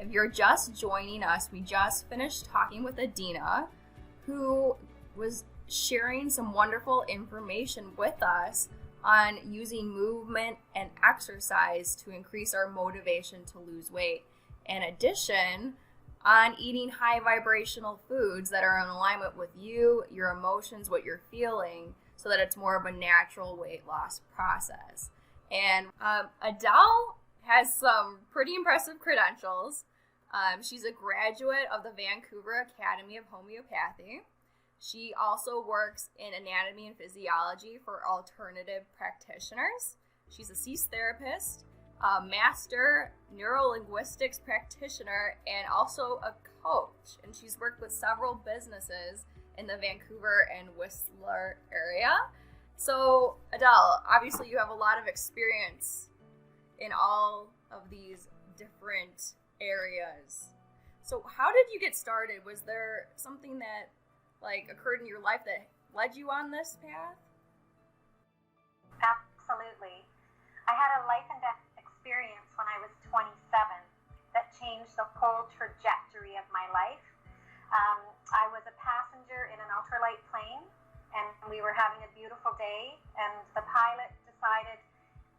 If you're just joining us, we just finished talking with Adina, who was sharing some wonderful information with us on using movement and exercise to increase our motivation to lose weight. In addition, on eating high vibrational foods that are in alignment with you, your emotions, what you're feeling, so that it's more of a natural weight loss process. And Adele has some pretty impressive credentials. She's a graduate of the Vancouver Academy of Homeopathy. She also works in anatomy and physiology for alternative practitioners. She's a speech therapist, a master neurolinguistics practitioner, and also a coach. And she's worked with several businesses in the Vancouver and Whistler area. So, Adele, obviously you have a lot of experience in all of these different areas. So how did you get started? Was there something that occurred in your life that led you on this path? Absolutely. I had a life and death experience when I was 27 that changed the whole trajectory of my life. I was a passenger in an ultralight plane, and we were having a beautiful day, and the pilot decided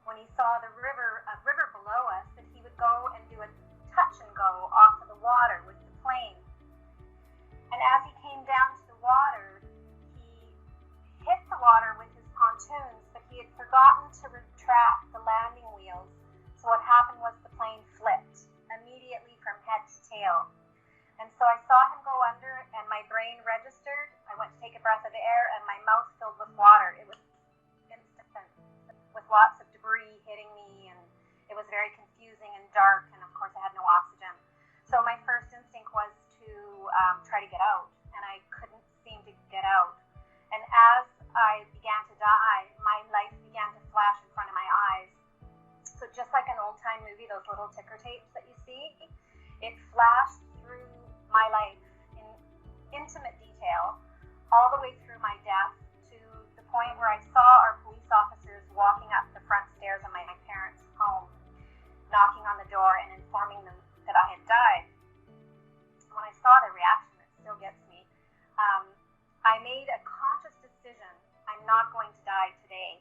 when he saw a river below us that he would go and do a touch and go off of the water with the plane. And as he came down to the water, he hit the water with his pontoons, but he had forgotten to retract the landing wheels. So what happened was the plane flipped immediately from head to tail. And so I saw him go under, and my brain registered. I went to take a breath of air, and my mouth filled with water. It was instant, with lots of debris hitting me, and it was very confusing and dark, and of course I had no oxygen. So my first instinct was to try to get out, and I couldn't seem to get out. And as I began to die, my life began to flash in front of my eyes. So just like an old-time movie, those little ticker tapes that you see, it flashed through my life in intimate detail, all the way through my death, to the point where I saw our police officers walking up the front stairs of my parents' home, knocking on the door and informing them that I had died. When I saw the reaction, it still gets me. I made a conscious decision, I'm not going to die today.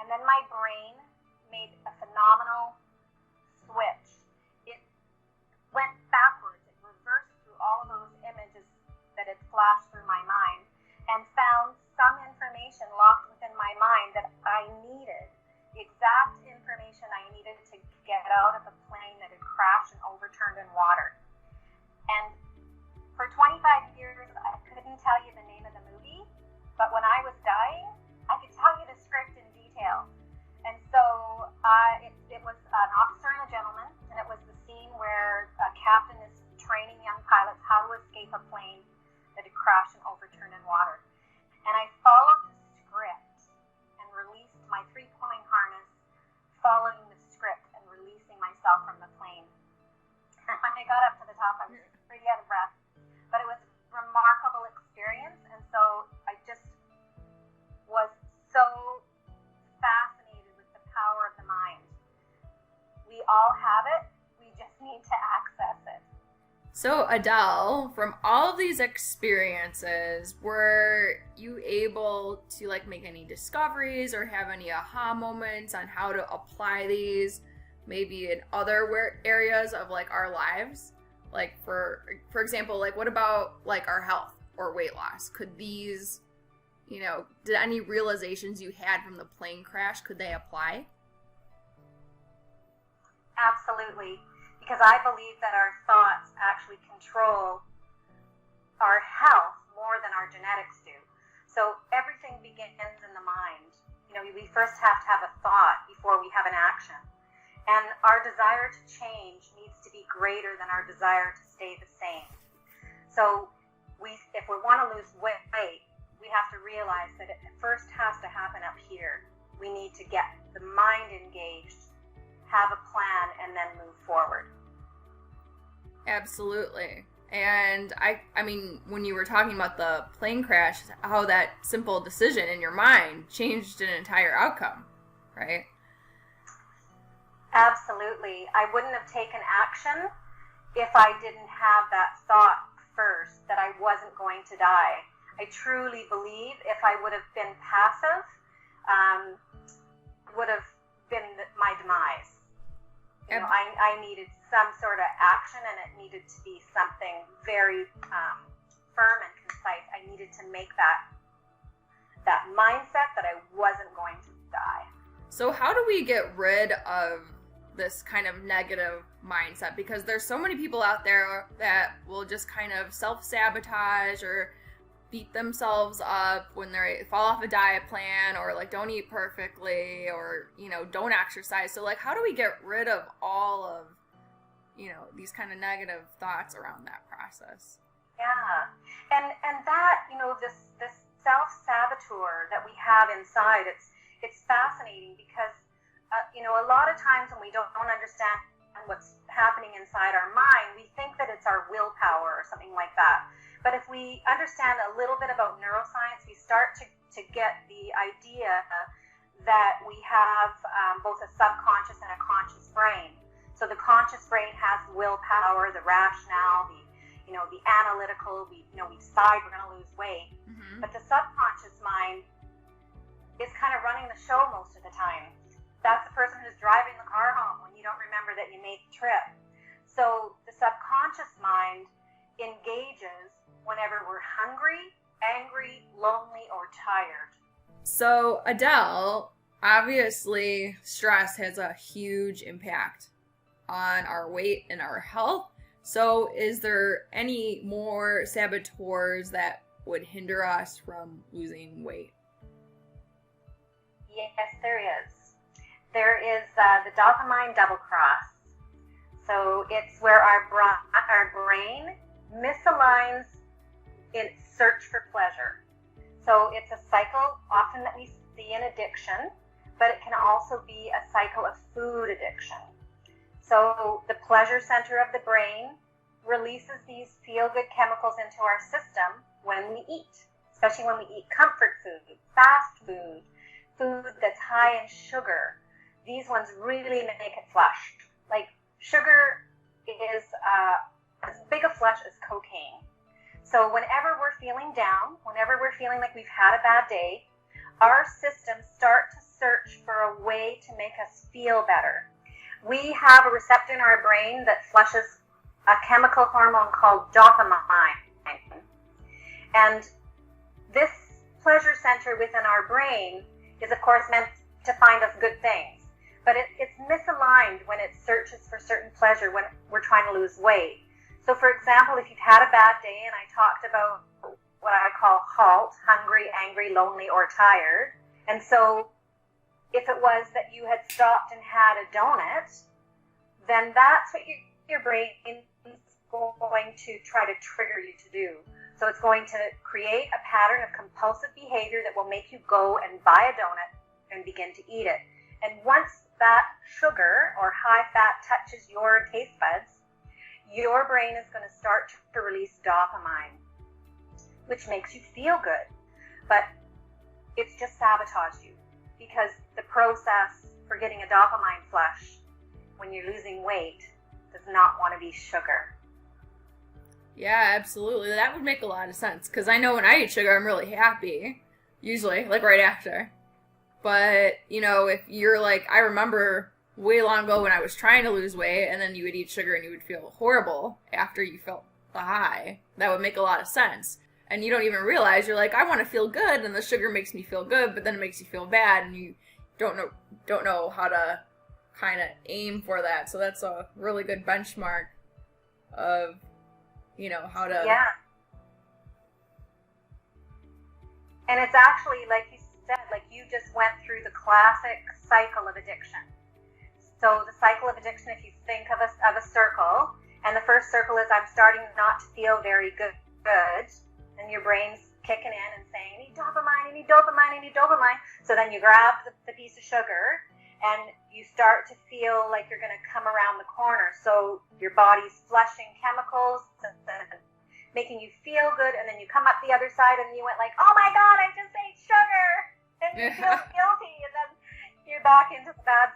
And then my brain made a phenomenal switch. It went backwards, it reversed through all of those images that had flashed through my mind, and found some information locked within my mind that I needed, the exact information I needed to get out of a plane that had crashed and overturned in water. And for 25 years, I couldn't tell you the name of the movie, but when I was dying, I could tell you the script in detail. And so it was an officer and a gentleman, and it was the scene where a captain is training young pilots how to escape a plane that had crashed and overturned in water. And I followed the script and released my 3-point harness, following the script and releasing myself from the plane. And when I got up to the top, I was pretty out of breath. But it was a remarkable experience, and so I just was so fascinated with the power of the mind. We all have it, we just need to access it. So Adele, from all of these experiences, were you able to make any discoveries or have any aha moments on how to apply these maybe in other areas of our lives? For example, what about our health or weight loss? Could these, did any realizations you had from the plane crash, could they apply? Absolutely. Because I believe that our thoughts actually control our health more than our genetics do. So everything begins in the mind. We first have to have a thought before we have an action. And our desire to change needs to be greater than our desire to stay the same. So if we want to lose weight, we have to realize that it first has to happen up here. We need to get the mind engaged, have a plan, and then move forward. Absolutely. And I mean, when you were talking about the plane crash, how that simple decision in your mind changed an entire outcome, right? Absolutely. I wouldn't have taken action if I didn't have that thought first that I wasn't going to die. I truly believe if I would have been passive, would have been my demise. You know, I needed some sort of action, and it needed to be something very firm and concise. I needed to make that mindset that I wasn't going to die. So how do we get rid of this kind of negative mindset? Because there's so many people out there that will just kind of self-sabotage or beat themselves up when they fall off a diet plan, or like don't eat perfectly, or, you know, don't exercise. So like, how do we get rid of all of, you know, these kind of negative thoughts around that process? Yeah. And that, you know, this self-saboteur that we have inside, it's fascinating because, you know, a lot of times when we don't understand what's happening inside our mind, we think that it's our willpower or something like that. But if we understand a little bit about neuroscience, we start to get the idea that we have both a subconscious and a conscious brain. So the conscious brain has willpower, the rationale, the analytical, we decide we're going to lose weight. Mm-hmm. But the subconscious mind is kind of running the show most of the time. That's the person who's driving the car home when you don't remember that you made the trip. So the subconscious mind engages whenever we're hungry, angry, lonely, or tired. So, Adele, obviously stress has a huge impact on our weight and our health. So is there any more saboteurs that would hinder us from losing weight? Yes, there is. There is the dopamine double cross. So it's where our brain misaligns in its search for pleasure. So it's a cycle often that we see in addiction, but it can also be a cycle of food addiction. So the pleasure center of the brain releases these feel-good chemicals into our system when we eat, especially when we eat comfort food, fast food, food that's high in sugar. These ones really make it flush. Like sugar is as big a flush as cocaine. So whenever we're feeling down, whenever we're feeling like we've had a bad day, our systems start to search for a way to make us feel better. We have a receptor in our brain that flushes a chemical hormone called dopamine. And this pleasure center within our brain is, of course, meant to find us good things. But it's misaligned when it searches for certain pleasure when we're trying to lose weight. So, for example, if you've had a bad day, and I talked about what I call HALT, hungry, angry, lonely, or tired. And so if it was that you had stopped and had a donut, then that's what your brain is going to try to trigger you to do. So it's going to create a pattern of compulsive behavior that will make you go and buy a donut and begin to eat it. And once that sugar or high fat touches your taste buds, your brain is going to start to release dopamine, which makes you feel good. But it's just sabotage you, because the process for getting a dopamine flush when you're losing weight does not want to be sugar. Yeah, absolutely. That would make a lot of sense, because I know when I eat sugar, I'm really happy, usually, like right after. But, you know, if you're like, I remember way long ago when I was trying to lose weight, and then you would eat sugar and you would feel horrible after you felt the high, that would make a lot of sense. And you don't even realize, you're like, I want to feel good, and the sugar makes me feel good, but then it makes you feel bad, and you don't know how to kind of aim for that. So that's a really good benchmark of, you know, how to... Yeah. And it's actually, like you said, like you just went through the classic cycle of addiction. So the cycle of addiction, if you think of a circle, and the first circle is I'm starting not to feel very good, and your brain's kicking in and saying, I need dopamine, I need dopamine, I need dopamine. So then you grab the piece of sugar, and you start to feel like you're going to come around the corner. So your body's flushing chemicals and making you feel good, and then you come up the other side, and you went like, oh my God, I just ate sugar, and you feel guilty, and then you're back into the bad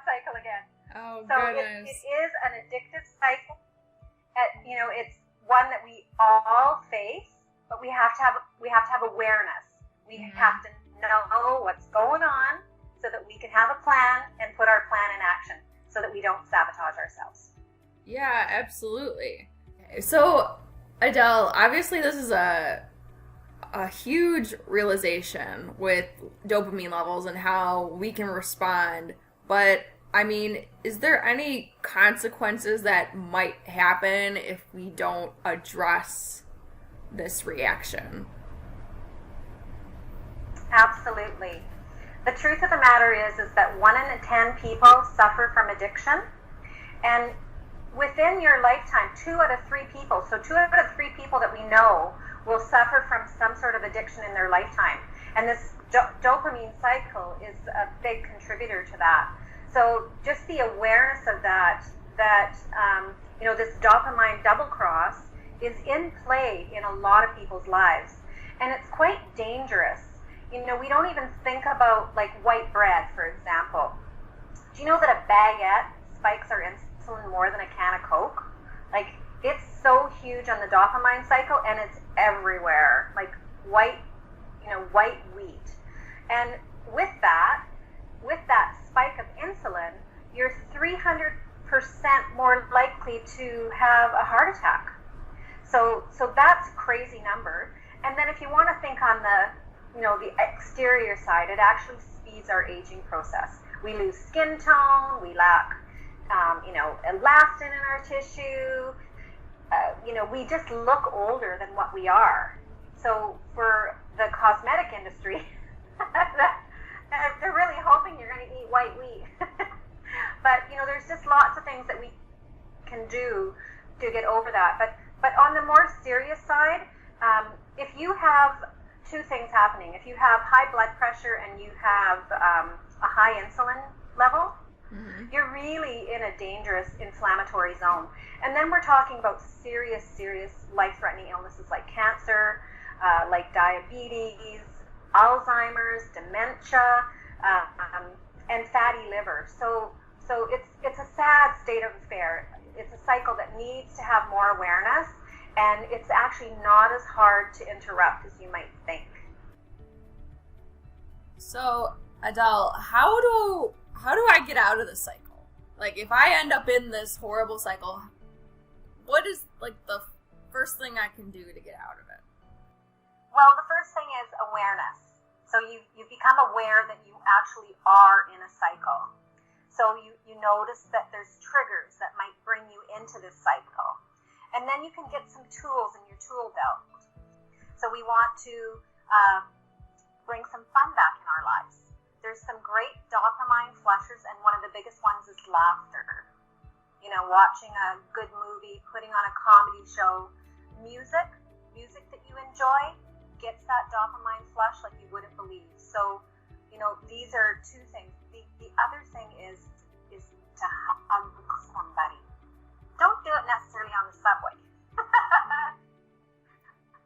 cycle again. Oh, so goodness. it is an addictive cycle. It's one that we all face, but we have to have awareness. We have to know what's going on so that we can have a plan and put our plan in action so that we don't sabotage ourselves. Yeah, absolutely. So, Adele, obviously this is a huge realization with dopamine levels and how we can respond, but I mean, is there any consequences that might happen if we don't address this reaction? Absolutely. The truth of the matter is that 1 in 10 people suffer from addiction, and within your lifetime, 2 out of 3 people, so 2 out of 3 people that we know will suffer from some sort of addiction in their lifetime. And this dopamine cycle is a big contributor to that. So just the awareness of that this dopamine double cross is in play in a lot of people's lives. And it's quite dangerous. We don't even think about like white bread, for example. Do you know that a baguette spikes our insulin more than a can of Coke? Like, it's so huge on the dopamine cycle, and it's everywhere. Like white wheat. And with that spike of insulin, you're 300% more likely to have a heart attack. So that's a crazy number. And then if you want to think on the exterior side, it actually speeds our aging process. We lose skin tone, we lack elastin in our tissue. We just look older than what we are. So for the cosmetic industry, they're really hoping you're going to eat white wheat. But there's just lots of things that we can do to get over that. But on the more serious side, if you have 2 things happening, if you have high blood pressure and you have a high insulin level, you're really in a dangerous inflammatory zone. And then we're talking about serious life-threatening illnesses like cancer, like diabetes, Alzheimer's, dementia, and fatty liver. So it's a sad state of affair. It's a cycle that needs to have more awareness, and it's actually not as hard to interrupt as you might think. So, Adele, how do I get out of this cycle? Like, if I end up in this horrible cycle, what is like the first thing I can do to get out of it? Well, the first thing is awareness. So you become aware that you actually are in a cycle. So you notice that there's triggers that might bring you into this cycle. And then you can get some tools in your tool belt. So we want to bring some fun back in our lives. There's some great dopamine flushers, and one of the biggest ones is laughter. Watching a good movie, putting on a comedy show, music that you enjoy gets that dopamine flush like you wouldn't believe. So, these are 2 things. The other thing is to hug somebody. Don't do it necessarily on the subway.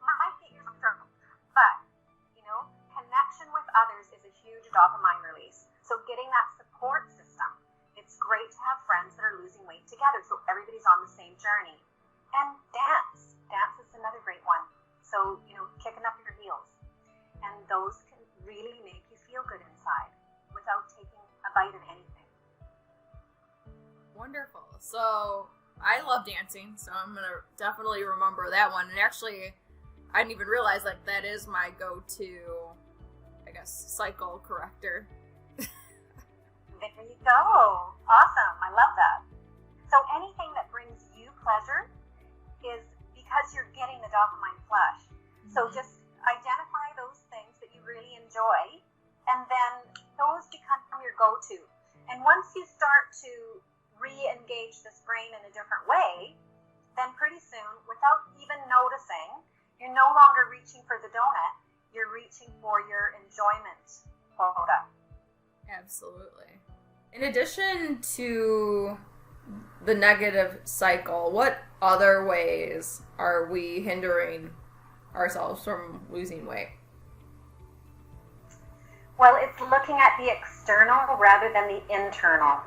Might get you some trouble. But, connection with others is a huge dopamine release. So getting that support system. It's great to have friends that are losing weight together, so everybody's on the same journey. And dance. Dance is another great one. So, kicking up your heels. And those can really make you feel good inside without taking a bite of anything. Wonderful. So, I love dancing, so I'm going to definitely remember that one. And actually, I didn't even realize that is my go-to, I guess, cycle corrector. There you go. Awesome. I love that. So anything that brings you pleasure is because you're getting the dopamine flush. So just identify those things that you really enjoy, and then those become your go-to. And once you start to re-engage this brain in a different way, then pretty soon, without even noticing, you're no longer reaching for the donut, you're reaching for your enjoyment quota. Absolutely. In addition to the negative cycle, what other ways are we hindering ourselves from losing weight? Well, it's looking at the external rather than the internal.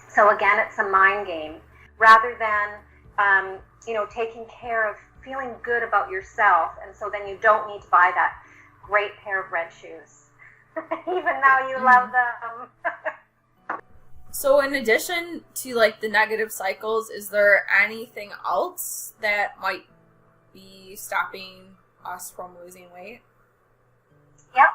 So again, it's a mind game. Rather than taking care of feeling good about yourself. And so then you don't need to buy that great pair of red shoes, even though you love them. So in addition to like the negative cycles, is there anything else that might be stopping us from losing weight? Yep.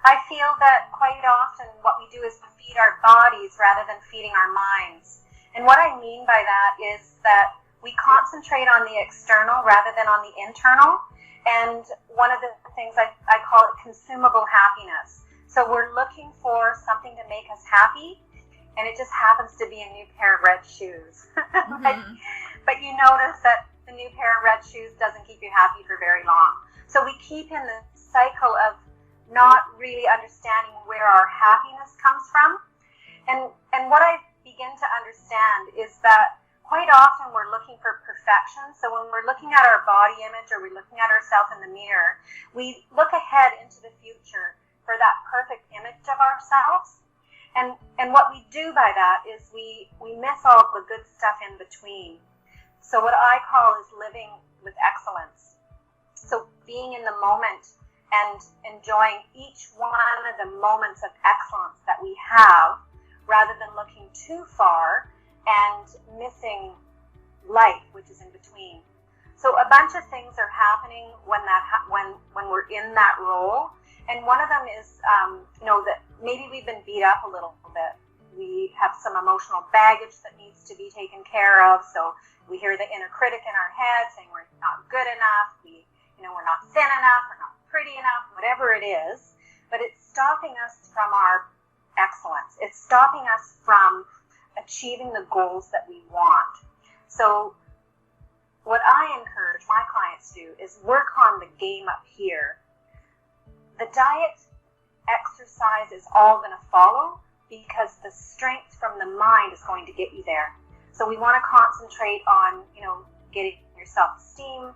I feel that quite often what we do is feed our bodies rather than feeding our minds. And what I mean by that is that we concentrate on the external rather than on the internal. And one of the things I call it consumable happiness. So we're looking for something to make us happy, and it just happens to be a new pair of red shoes. Mm-hmm. but you notice that the new pair of red shoes doesn't keep you happy for very long. So we keep in the cycle of not really understanding where our happiness comes from. And what I begin to understand is that quite often we're looking for perfection. So when we're looking at our body image or we're looking at ourselves in the mirror, we look ahead into the future for that perfect image of ourselves. And what we do by that is we miss all the good stuff in between. So what I call is living with excellence. So being in the moment and enjoying each one of the moments of excellence that we have, rather than looking too far and missing life, which is in between. So a bunch of things are happening when we're in that role, and one of them is that maybe we've been beat up a little bit. We have some emotional baggage that needs to be taken care of. So we hear the inner critic in our head saying we're not good enough, we're not thin enough, we're not pretty enough, whatever it is. But it's stopping us from our excellence. It's stopping us from achieving the goals that we want. So what I encourage my clients to do is work on the game up here. The diet, exercise is all going to follow because the strength from the mind is going to get you there. So we want to concentrate on, getting your self-esteem,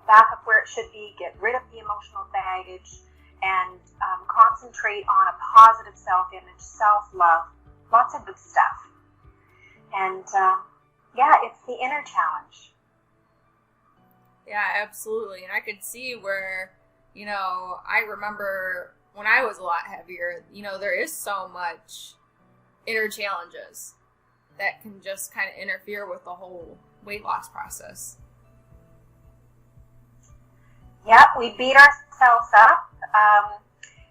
back up where it should be, get rid of the emotional baggage, and concentrate on a positive self-image, self-love, lots of good stuff. And it's the inner challenge. Yeah, absolutely. And I could see where, I remember when I was a lot heavier, there is so much inner challenges that can just kind of interfere with the whole weight loss process. Yeah, we beat ourselves up,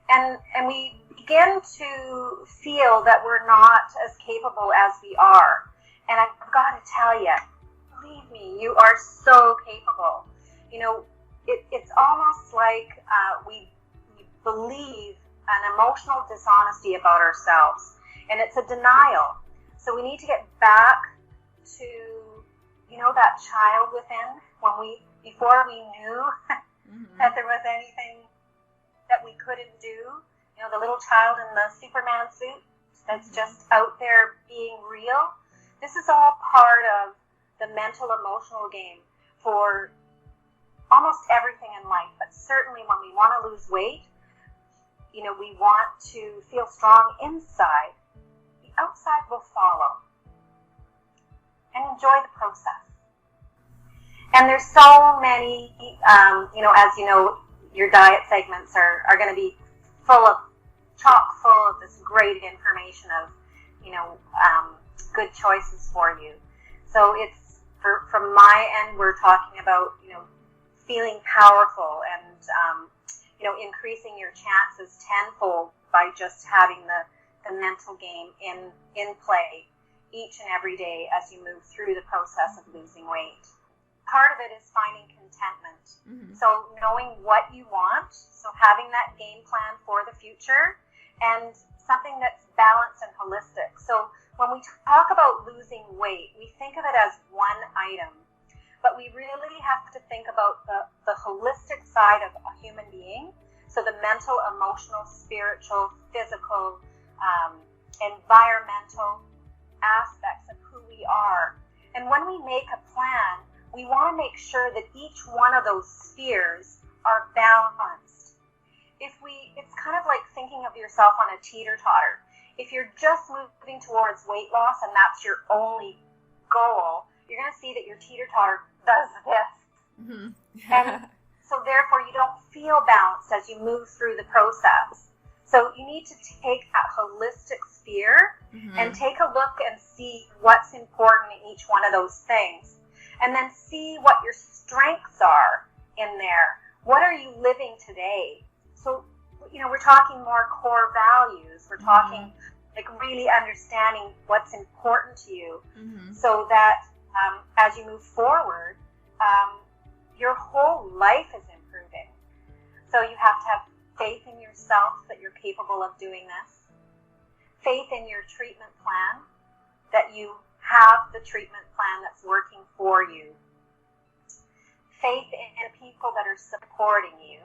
and we begin to feel that we're not as capable as we are. And I've got to tell you, believe me, you are so capable. It's almost like we believe an emotional dishonesty about ourselves, and it's a denial. So we need to get back to, that child within before we knew that there was anything that we couldn't do. The little child in the Superman suit that's just out there being real. This is all part of the mental, emotional game for almost everything in life, but certainly when we want to lose weight, we want to feel strong inside. The outside will follow. And enjoy the process. And there's so many, as you know, your diet segments are going to be chock full of this great information of, good choices for you. So it's, from my end, we're talking about, feeling powerful and, increasing your chances tenfold by just having the mental game in play each and every day as you move through the process of losing weight. Part of it is finding contentment. Mm-hmm. So knowing what you want, so having that game plan for the future, and something that's balanced and holistic. So when we talk about losing weight, we think of it as one item, but we really have to think about the holistic side of a human being. So the mental, emotional, spiritual, physical, environmental aspects of who we are. And when we make a plan, we want to make sure that each one of those spheres are balanced. It's kind of like thinking of yourself on a teeter-totter. If you're just moving towards weight loss and that's your only goal, you're going to see that your teeter-totter does this. Mm-hmm. And so therefore you don't feel balanced as you move through the process. So you need to take that holistic sphere and take a look and see what's important in each one of those things. And then see what your strengths are in there. What are you living today? So, you know, we're talking more core values. We're talking like really understanding what's important to you so that as you move forward, your whole life is improving. So you have to have faith in yourself that you're capable of doing this. Faith in your treatment plan, that you have the treatment plan that's working for you. Faith in people that are supporting you.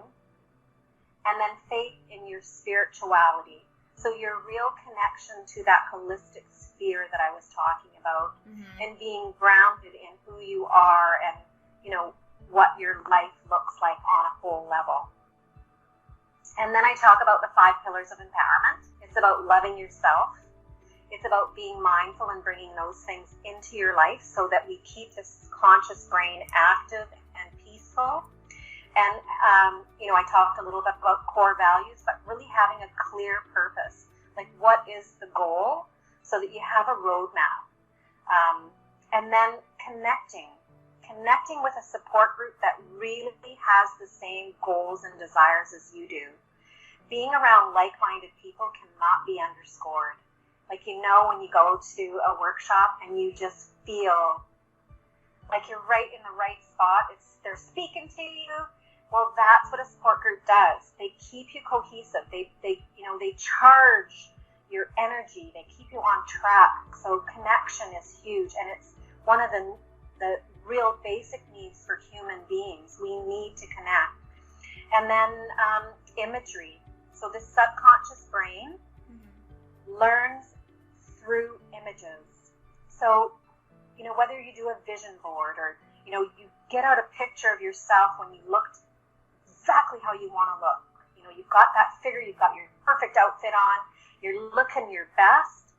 And then faith in your spirituality. So your real connection to that holistic sphere that I was talking about, and being grounded in who you are and, you know, what your life looks like on a whole level. And then I talk about the 5 pillars of empowerment. It's about loving yourself. It's about being mindful and bringing those things into your life so that we keep this conscious brain active and peaceful. And, you know, I talked a little bit about core values, but really having a clear purpose. Like, what is the goal so that you have a roadmap? And then connecting with a support group that really has the same goals and desires as you do. Being around like-minded people cannot be underscored. Like, you know, when you go to a workshop and you just feel like you're right in the right spot, they're speaking to you. Well, that's what a support group does. They keep you cohesive. They charge your energy. They keep you on track. So connection is huge, and it's one of the real basic needs for human beings. We need to connect. And then imagery. So the subconscious brain learns through images. So, you know, whether you do a vision board or, you know, you get out a picture of yourself when you looked exactly how you want to look. You know, you've got that figure, you've got your perfect outfit on, you're looking your best,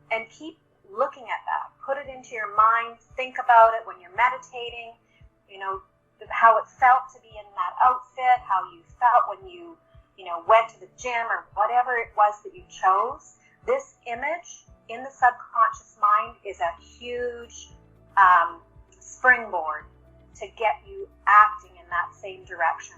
and keep looking at that. Put it into your mind, think about it when you're meditating, you know, how it felt to be in that outfit, how you felt when you know, went to the gym or whatever it was that you chose. This image in the subconscious mind is a huge springboard to get you acting in that same direction.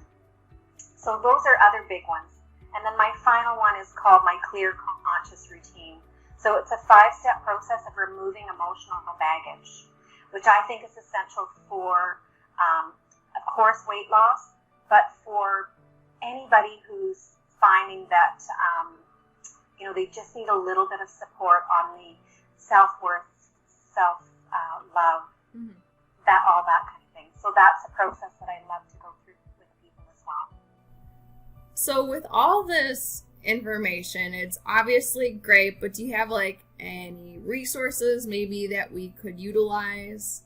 So those are other big ones. And then my final one is called my clear conscious routine. So it's a 5-step process of removing emotional baggage, which I think is essential for, of course, weight loss, but for anybody who's finding that, you know, they just need a little bit of support on the self-worth, self-love, all that kind of thing. So that's a process that I love to go through with people as well. So with all this information, it's obviously great, but do you have like any resources maybe that we could utilize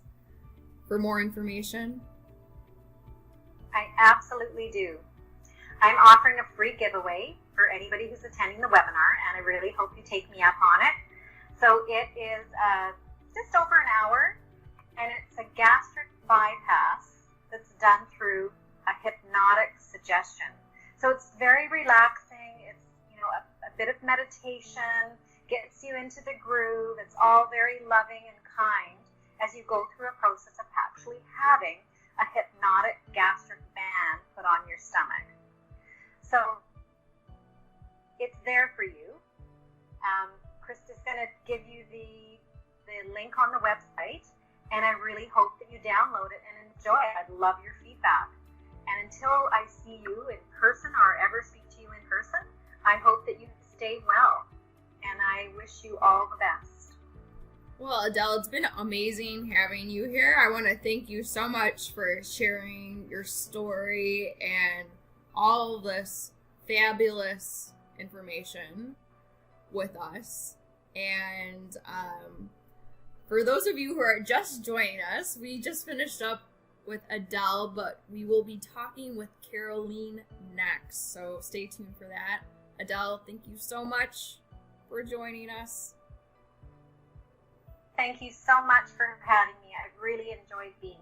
for more information? I absolutely do. I'm offering a free giveaway for anybody who's attending the webinar, and I really hope you take me up on it. So it is just over an hour, and it's a gastric bypass that's done through a hypnotic suggestion. So it's very relaxing. It's, you know, a bit of meditation, gets you into the groove. It's all very loving and kind as you go through a process of actually having a hypnotic gastric band put on your stomach. So it's there for you. Krista's going to give you the link on the website, and I really hope that you download it and enjoy it. I'd love your feedback. And until I see you in person or ever speak to you in person, I hope that you stay well, and I wish you all the best. Well, Adele, it's been amazing having you here. I want to thank you so much for sharing your story and all this fabulous information with us. And for those of you who are just joining us, we just finished up with Adele, but we will be talking with Caroline next, so stay tuned for that. Adele, thank you so much for joining us. Thank Thank you so much for having me. I really enjoyed being